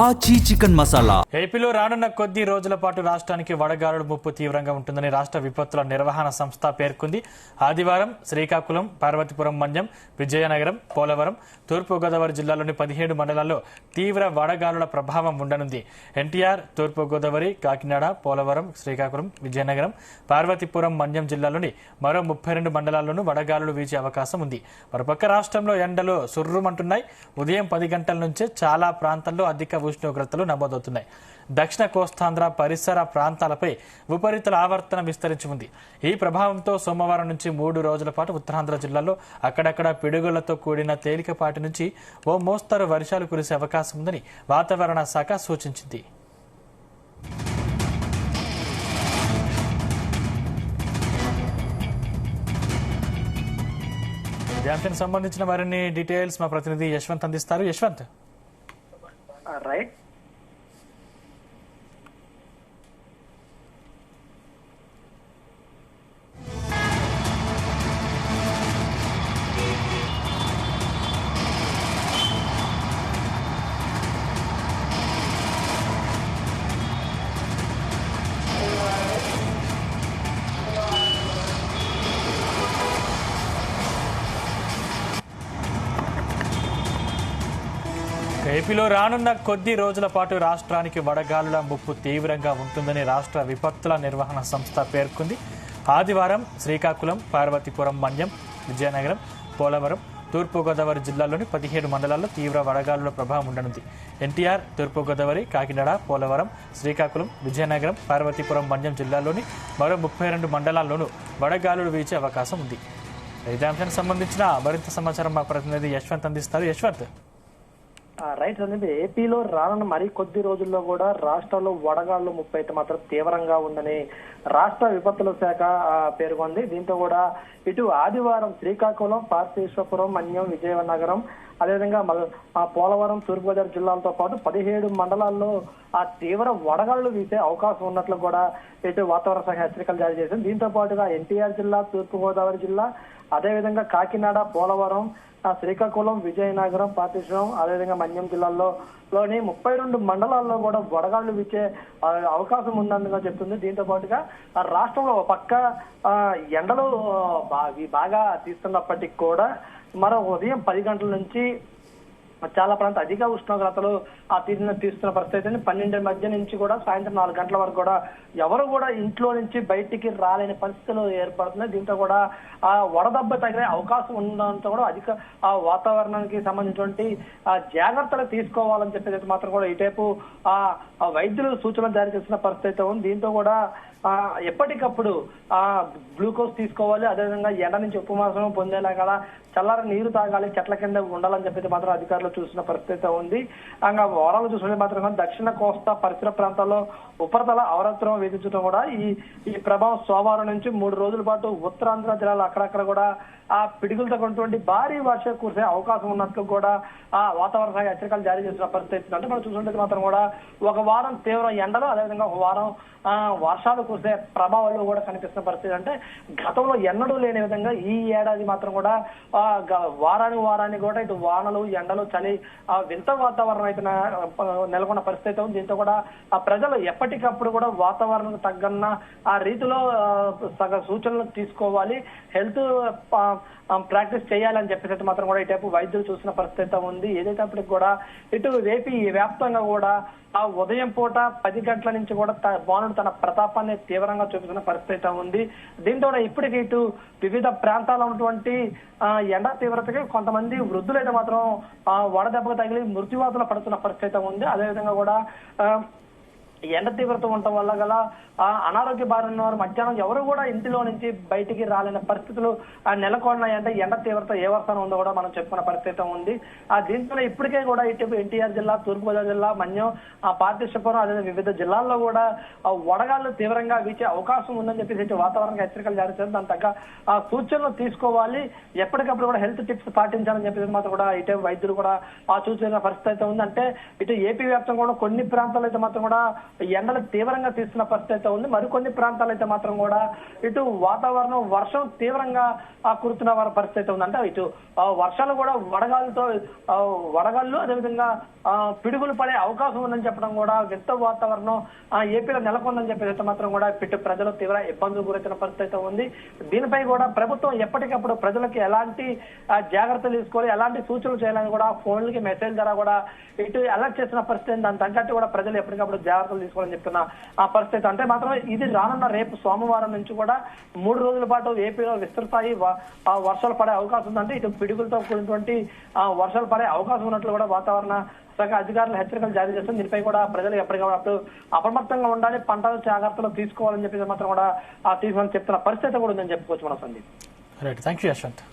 ఆచి చికెన్ మసాలా. ఏపీలో రానున్న కొద్ది రోజుల పాటు రాష్ట్రానికి వడగాలుల ముప్పు తీవ్రంగా ఉంటుందని రాష్ట్ర విపత్తుల నిర్వహణ సంస్థ పేర్కొంది. ఆదివారం శ్రీకాకుళం, పార్వతీపురం, మన్యం, విజయనగరం, పోలవరం, తూర్పుగోదావరి జిల్లాలోని 17 మండలాల్లో తీవ్ర వడగాలుల ప్రభావం ఉండనుంది. ఎన్టీఆర్, తూర్పుగోదావరి, కాకినాడ, పోలవరం, శ్రీకాకుళం, విజయనగరం, పార్వతీపురం, మన్యం జిల్లాలోని మరో 32 మండలాల్లోనూ వడగాలులు వీచే అవకాశం ఉంది. మరోపక్క రాష్ట్రంలో ఎండలు సుర్రుమంటున్నాయి. ఉదయం 10 గంటల నుంచే చాలా ప్రాంతాల్లో అధిక ఉష్ణోగ్రతలు నమోదవుతున్నాయి. దక్షిణ కోస్తాంధ్ర పరిసర ప్రాంతాలపై ఉపరితల ఆవర్తన విస్తరించి ఉంది. ఈ ప్రభావంతో సోమవారం నుంచి 3 రోజుల పాటు ఉత్తరాంధ్ర జిల్లాలో అక్కడక్కడ పిడుగులతో కూడిన తేలికపాటి నుంచి ఓ మోస్తరు వర్షాలు కురిసే అవకాశం ఉందని వాతావరణ శాఖ సూచించింది. దానికి సంబంధించిన మరిన్ని డీటెయిల్స్ మా ప్రతినిధి యశ్వంత్ అందిస్తారు. యశ్వంత్, రైట్. ఏపీలో రానున్న కొద్ది రోజుల పాటు రాష్ట్రానికి వడగాలుల ముప్పు తీవ్రంగా ఉంటుందని రాష్ట్ర విపత్తుల నిర్వహణ సంస్థ పేర్కొంది. ఆదివారం శ్రీకాకుళం, పార్వతీపురం, మన్యం, విజయనగరం, పోలవరం, తూర్పుగోదావరి జిల్లాలోని 17 మండలాల్లో తీవ్ర వడగాలుల ప్రభావం ఉండనుంది. ఎన్టీఆర్, తూర్పుగోదావరి, కాకినాడ, పోలవరం, శ్రీకాకుళం, విజయనగరం, పార్వతీపురం, మన్యం జిల్లాల్లోని మరో 32 మండలాల్లోనూ వడగాలులు వీచే అవకాశం ఉంది. ఇదే అంశానికి సంబంధించిన మరింత సమాచారం మా ప్రతినిధి యశ్వంత్ అందిస్తారు. యశ్వంత్, రైట్ అనేది ఏపీలో రానున్న మరి కొద్ది రోజుల్లో కూడా రాష్ట్రంలో వడగాళ్లు ముప్పు అయితే మాత్రం తీవ్రంగా ఉందని రాష్ట్ర విపత్తుల శాఖ పేర్కొంది. దీంతో కూడా ఇటు ఆదివారం శ్రీకాకుళం, పార్వతీపురం, మన్యం, విజయనగరం, అదేవిధంగా పోలవరం, తూర్పుగోదావరి జిల్లాలతో పాటు 17 మండలాల్లో ఆ తీవ్ర వడగాళ్లు వీసే అవకాశం ఉన్నట్లు కూడా ఇటు వాతావరణ శాఖ హెచ్చరికలు జారీ చేసింది. దీంతో పాటుగా ఎన్టీఆర్ జిల్లా, తూర్పుగోదావరి జిల్లా, అదేవిధంగా కాకినాడ, పోలవరం, శ్రీకాకుళం, విజయనగరం, పార్వతీపురం, అదేవిధంగా మన్యం జిల్లాల్లోని 32 మండలాల్లో కూడా వడగాళ్లు వీచే అవకాశం ఉందని చెప్తుంది. దీంతో పాటుగా రాష్ట్రంలో పక్క ఎండలు బాగా తీస్తున్నప్పటికీ కూడా మరో ఉదయం 10 గంటల నుంచి చాలా ప్రాంతం అధిక ఉష్ణోగ్రతలు తీస్తున్న పరిస్థితి. 12 మధ్య నుంచి కూడా సాయంత్రం 4 గంటల వరకు కూడా ఎవరు కూడా ఇంట్లో నుంచి బయటికి రాలేని పరిస్థితులు ఏర్పడుతున్నాయి. దీంతో కూడా ఆ వడదెబ్బ తగిలే అవకాశం ఉండడంతో కూడా అధిక వాతావరణానికి సంబంధించినటువంటి జాగ్రత్తలు తీసుకోవాలని చెప్పేది మాత్రం కూడా ఇటేపు వైద్యులు సూచనలు జారీ చేసిన పరిస్థితి ఉంది. దీంతో కూడా ఎప్పటికప్పుడు గ్లూకోజ్ తీసుకోవాలి, అదేవిధంగా ఎండ నుంచి ఉపవాసం పొందేలా కదా చల్లారి నీరు తాగాలి, చెట్ల కింద ఉండాలని చెప్పేది మాత్రం అధికారులు చూసిన పరిస్థితి ఉంది. ఇంకా ఓవరాల్ చూసుకుంటే మాత్రం దక్షిణ కోస్తా పరిసర ప్రాంతాల్లో ఉపరితల ఆవర్తనం విధించడం కూడా ఈ ప్రభావం సోమవారం నుంచి 3 రోజుల పాటు ఉత్తరాంధ్ర జిల్లాలో అక్కడక్కడ కూడా ఆ పిడుగులతో ఉన్నటువంటి భారీ వర్షం కురిసే అవకాశం ఉన్నట్లు కూడా ఆ వాతావరణ శాఖ హెచ్చరికలు జారీ చేసిన పరిస్థితి. అంటే మనం చూసుకుంటే మాత్రం కూడా ఒక వారం తీవ్ర ఎండలు, అదేవిధంగా ఒక వారం వర్షాలు కురిసే ప్రభావాలు కూడా కనిపిస్తున్న పరిస్థితి. అంటే గతంలో ఎన్నడూ లేని విధంగా ఈ ఏడాది మాత్రం కూడా వారానికి కూడా ఇటు వానలు, ఎండలు, చలి వింత వాతావరణం అయితే నెలకొన్న పరిస్థితి ఉంది. దీంతో కూడా ఆ ప్రజలు ఎప్పటికప్పుడు కూడా వాతావరణం తగ్గన్న ఆ రీతిలో సూచనలు తీసుకోవాలి, హెల్త్ ప్రాక్టీస్ చేయాలని చెప్పేసి మాత్రం కూడా ఇటు వైద్యులు చూసిన పరిస్థితి ఉంది. ఏదైతే కూడా ఇటు ఏపీ వ్యాప్తంగా కూడా ఆ ఉదయం పూట 10 గంటల నుంచి కూడా వానుడు తన ప్రతాపాన్ని తీవ్రంగా చూపిస్తున్న పరిస్థితి ఉంది. దీంతో ఇప్పటికీ ఇటు వివిధ ప్రాంతాల్లో ఉన్నటువంటి ఎండ తీవ్రతకి కొంతమంది వృద్ధులైతే మాత్రం వడదెబ్బకు తగిలి మృత్యువాతలు పడుతున్న పరిస్థితి ఉంది. అదేవిధంగా కూడా ఎండ తీవ్రత ఉండటం వల్ల గల అనారోగ్య బారిన వారు మధ్యాహ్నం ఎవరు కూడా ఇంటిలో నుంచి బయటికి రాలేని పరిస్థితులు నెలకొన్నాయంటే ఎండ తీవ్రత ఏ వర్షాన్ని ఉందో కూడా మనం చెప్పుకున్న పరిస్థితి ఉంది. దీంతో ఇప్పటికే కూడా ఇటు ఎన్టీఆర్ జిల్లా, తూర్పుగోదావరి జిల్లా, మన్యం, పార్వతీపురం, అదే వివిధ జిల్లాల్లో కూడా వడగాళ్లు తీవ్రంగా వీచే అవకాశం ఉందని చెప్పేసి వాతావరణ హెచ్చరికలు జారీ చేసి దాని తగ్గ సూచనలు తీసుకోవాలి, ఎప్పటికప్పుడు కూడా హెల్త్ టిప్స్ పాటించాలని చెప్పేసి మాత్రం కూడా ఇటు వైద్యులు కూడా సూచన పరిస్థితి ఉంది. అంటే ఇటు ఏపీ వ్యాప్తంగా కూడా కొన్ని ప్రాంతాల్లో అయితే మాత్రం కూడా ఎండలు తీవ్రంగా తీస్తున్న పరిస్థితి అయితే ఉంది. మరికొన్ని ప్రాంతాలు అయితే మాత్రం కూడా ఇటు వాతావరణం వర్షం తీవ్రంగా కురుతున్న వారి పరిస్థితి ఉంది. అంటే ఇటు వర్షాలు కూడా వడగాళ్ళు అదేవిధంగా పిడుగులు పడే అవకాశం ఉందని చెప్పడం కూడా వింత వాతావరణం ఏపీలో నెలకొందని చెప్పేసి అయితే మాత్రం కూడా ఇటు ప్రజలు తీవ్ర ఇబ్బందులు గురైన పరిస్థితి అయితే ఉంది. దీనిపై కూడా ప్రభుత్వం ఎప్పటికప్పుడు ప్రజలకి ఎలాంటి జాగ్రత్తలు తీసుకోవాలి, ఎలాంటి సూచనలు చేయాలని కూడా ఫోన్లకి మెసేజ్ ద్వారా కూడా ఇటు అలర్ట్ చేసిన పరిస్థితి. దాని తగ్గట్టు కూడా ప్రజలు ఎప్పటికప్పుడు జాగ్రత్తలు తీసుకోవాలని చెప్తున్న ఆ పరిస్థితి. అంటే మాత్రం ఇది రానున్న రేపు సోమవారం నుంచి కూడా 3 రోజుల పాటు ఏపీలో విస్తృతస్థాయి వర్షాలు పడే అవకాశం ఉందంటే ఇటు పిడుగులతో కూడినటువంటి వర్షాలు పడే అవకాశం ఉన్నట్లు కూడా వాతావరణ శాఖ అధికారులు హెచ్చరికలు జారీ చేస్తుంది. దీనిపై కూడా ప్రజలు ఎప్పటికప్పుడు అప్రమత్తంగా ఉండాలి, పంటల జాగ్రత్తలు తీసుకోవాలని చెప్పి మాత్రం కూడా తీసుకోవాలని చెప్తున్న పరిస్థితి కూడా ఉందని చెప్పుకోవచ్చు మన Sandeep. Right, thank you Yashwant.